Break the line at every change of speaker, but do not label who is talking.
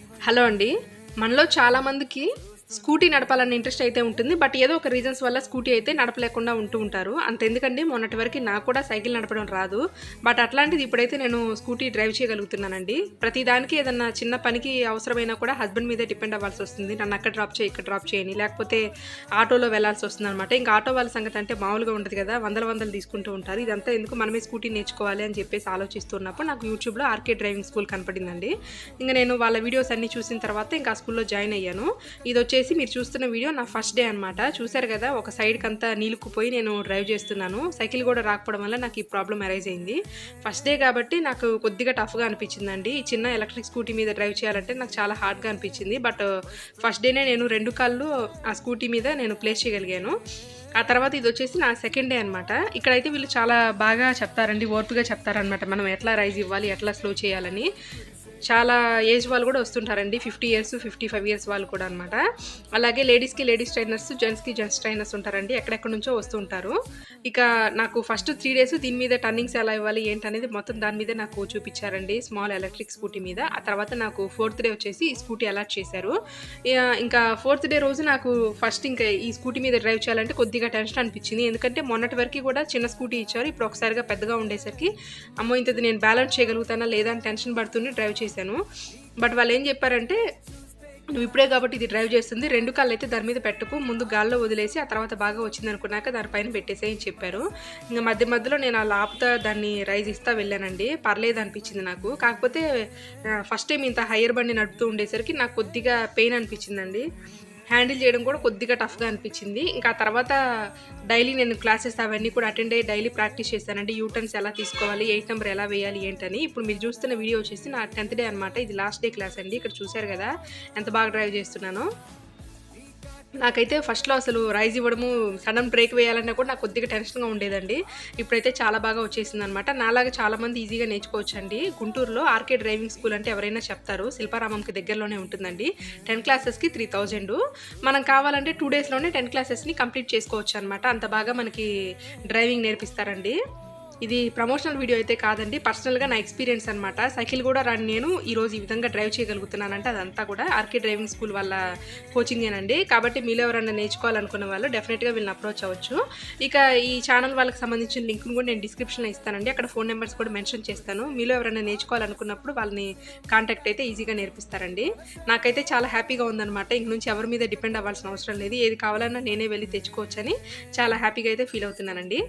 Hello అండి. మనలో చాలామందికి స్కూటీ నడపాలన్న ఇంట్రెస్ట్ అయితే ఉంటుంది. బట్ ఏదో ఒక రీజన్స్ వల్ల స్కూటీ అయితే నడపలేకుండా ఉంటూ ఉంటారు. అంతెందుకండి మొన్నటి వరకు నాకు కూడా సైకిల్ నడపడం రాదు. బట్ అట్లాంటిది ఇప్పుడైతే నేను స్కూటీ డ్రైవ్ చేయగలుగుతున్నానండి. ప్రతి దానికి ఏదన్నా చిన్న పనికి అవసరమైనా కూడా హస్బెండ్ మీదే డిపెండ్ అవ్వాల్సొస్తుంది. నన్ను అక్కడ డ్రాప్ చేయి, ఇక్కడ డ్రాప్ చేయని. లేకపోతే ఆటోలో వెళ్ళాల్సొస్తుందనమాట. ఇంకా ఆటో వాళ్ళ సంగతి అంటే మామూలుగా ఉండదు కదా! వందలు తీసుకుంటూ ఉంటారు. ఇదంతా ఎందుకు మనమే స్కూటీ నేర్చుకోవాలి అని చెప్పేసి ఆలోచిస్తున్నప్పుడు నాకు యూట్యూబ్‌లో ఆర్‌కే డ్రైవింగ్ స్కూల్ కనపడిందండి. ఇంక నేను వాళ్ళ వీడియోస్ అన్నీ చూసిన తర్వాత ఇంకా ఆ స్కూల్‌లో జాయిన్ అయ్యాను. ఇదొచ్చేసి మీరు చూస్తున్న వీడియో నా ఫస్ట్ డే అనమాట. చూసారు కదా! ఒక సైడ్‌కంతా నీళ్లుక్కుపోయి నేను డ్రైవ్ చేస్తున్నాను. సైకిల్ కూడా రాకపోవడం వల్ల నాకు ఈ ప్రాబ్లమ్ అరైజ్ అయింది. ఫస్ట్ డే కాబట్టి నాకు కొద్దిగా టఫ్‌గా అనిపించిందండి. ఈ చిన్న ఎలక్ట్రిక్ స్కూటీ మీద డ్రైవ్ చేయాలంటే నాకు చాలా హార్డ్‌గా అనిపించింది. బట్ ఫస్ట్ డేనే నేను 2 కాళ్ళు ఆ స్కూటీ మీద నేను ప్లేస్ చేయగలిగాను. ఆ తర్వాత ఇదొచ్చేసి నా సెకండ్ డే అనమాట. ఇక్కడైతే వీళ్ళు చాలా బాగా చెప్తారండి. ఓర్పుగా చెప్తారనమాట. మనం ఎట్లా రైజ్ ఇవ్వాలి, ఎట్లా స్లో చేయాలని. చాలా ఏజ్ వాళ్ళు కూడా వస్తుంటారండి. 50 ఇయర్స్, 55 ఇయర్స్ వాళ్ళు కూడా అనమాట. అలాగే లేడీస్‌కి లేడీస్ ట్రైనర్స్, జెంట్స్‌కి జెంట్స్ ట్రైనర్స్ ఉంటారండి. ఎక్కడెక్కడి నుంచో వస్తూ ఉంటారు. ఇక నాకు ఫస్ట్ 3 డేస్ దీని మీద టర్నింగ్స్ ఎలా ఇవ్వాలి ఏంటనేది మొత్తం దాని మీదే నాకు చూపిచ్చారండి. స్మాల్ ఎలక్ట్రిక్ స్కూటీ మీద. ఆ తర్వాత నాకు ఫోర్త్ డే వచ్చేసి ఈ స్కూటీ అలాట్ చేశారు. ఇంకా ఫోర్త్ డే రోజు నాకు ఫస్ట్ ఇంకా ఈ స్కూటీ మీద డ్రైవ్ చేయాలంటే కొద్దిగా టెన్షన్ అనిపించింది. ఎందుకంటే మొన్నటి వరకు కూడా చిన్న స్కూటీ ఇచ్చారు. ఇప్పుడు ఒకసారిగా పెద్దగా ఉండేసరికి అమ్మో! ఇంతది నేను బ్యాలెన్స్ చేయగలుగుతానా లేదా అని టెన్షన్ పడుతూనే డ్రైవ్ చేశాను. బట్ వాళ్ళేం చెప్పారంటే, "నువ్వు ఇప్పుడే కాబట్టి ఇది డ్రైవ్ చేస్తుంది. 2 కాళ్ళైతే దాని మీద పెట్టకు. ముందు గాల్లో వదిలేసి ఆ తర్వాత బాగా వచ్చిందనుకున్నాక దాని పైన పెట్టేసేయి" అని చెప్పారు. ఇంక మధ్యలో నేను అలా ఆపుతా దాన్ని రైజ్ ఇస్తా వెళ్ళానండి. పర్లేదనిపించింది నాకు. కాకపోతే ఫస్ట్ టైమ్ ఇంత హైయర్ బండి నడుపుతూ ఉండేసరికి నాకు కొద్దిగా పెయిన్ అనిపించిందండి. హ్యాండిల్ చేయడం కూడా కొద్దిగా టఫ్‌గా అనిపించింది. ఇంకా ఆ తర్వాత డైలీ నేను క్లాసెస్ అవన్నీ కూడా అటెండ్ అయ్యి డైలీ ప్రాక్టీస్ చేశానండి. యూ టర్న్స్ ఎలా తీసుకోవాలి, 8 నంబర్ ఎలా వేయాలి ఏంటని. ఇప్పుడు మీరు చూస్తున్న వీడియో వచ్చేసి నా 10థ్ డే అనమాట. ఇది లాస్ట్ డే క్లాస్ అండి. ఇక్కడ చూసారు కదా! ఎంత బాగా డ్రైవ్ చేస్తున్నానో. నాకైతే ఫస్ట్‌లో అసలు రైజ్ ఇవ్వడము, సడన్ బ్రేక్ వేయాలన్నా కూడా నాకు కొద్దిగా టెన్షన్‌గా ఉండేదండి. ఇప్పుడైతే చాలా బాగా వచ్చేసిందనమాట. నాలాగా చాలామంది ఈజీగా నేర్చుకోవచ్చండి. గుంటూరులో ఆర్‌కే డ్రైవింగ్ స్కూల్ అంటే ఎవరైనా చెప్తారు. శిల్పారామంకి దగ్గరలోనే ఉంటుందండి. 10 క్లాసెస్‌కి 3000. మనం కావాలంటే 2 డేస్‌లోనే 10 క్లాసెస్‌ని కంప్లీట్ చేసుకోవచ్చనమాట. అంత బాగా మనకి డ్రైవింగ్ నేర్పిస్తారండి. ఇది ప్రమోషనల్ వీడియో అయితే కాదండి. పర్సనల్‌గా నా ఎక్స్‌పీరియన్స్ అనమాట. సైకిల్ కూడా రాని నేను ఈరోజు ఈ విధంగా డ్రైవ్ చేయగలుగుతున్నానంటే అదంతా కూడా ఆర్‌కే డ్రైవింగ్ స్కూల్ వాళ్ళ కోచింగేనండి. కాబట్టి మీలో ఎవరైనా నేర్చుకోవాలనుకున్న వాళ్ళు డెఫినెట్‌గా వీళ్ళని అప్రోచ్ అవ్వచ్చు. ఇక ఈ ఛానల్ వాళ్ళకి సంబంధించిన లింక్‌ను కూడా నేను డిస్క్రిప్షన్‌లో ఇస్తానండి. అక్కడ ఫోన్ నంబర్స్ కూడా మెన్షన్ చేస్తాను. మీలో ఎవరైనా నేర్చుకోవాలనుకున్నప్పుడు వాళ్ళని కాంటాక్ట్ అయితే ఈజీగా నేర్పిస్తారండి. నాకైతే చాలా హ్యాపీగా ఉందనమాట. ఇంక నుంచి ఎవరి మీద డిపెండ్ అవ్వాల్సిన అవసరం లేదు. ఏది కావాలన్నా నేనే వెళ్లి తెచ్చుకోవచ్చని చాలా హ్యాపీగా అయితే ఫీల్ అవుతున్నానండి.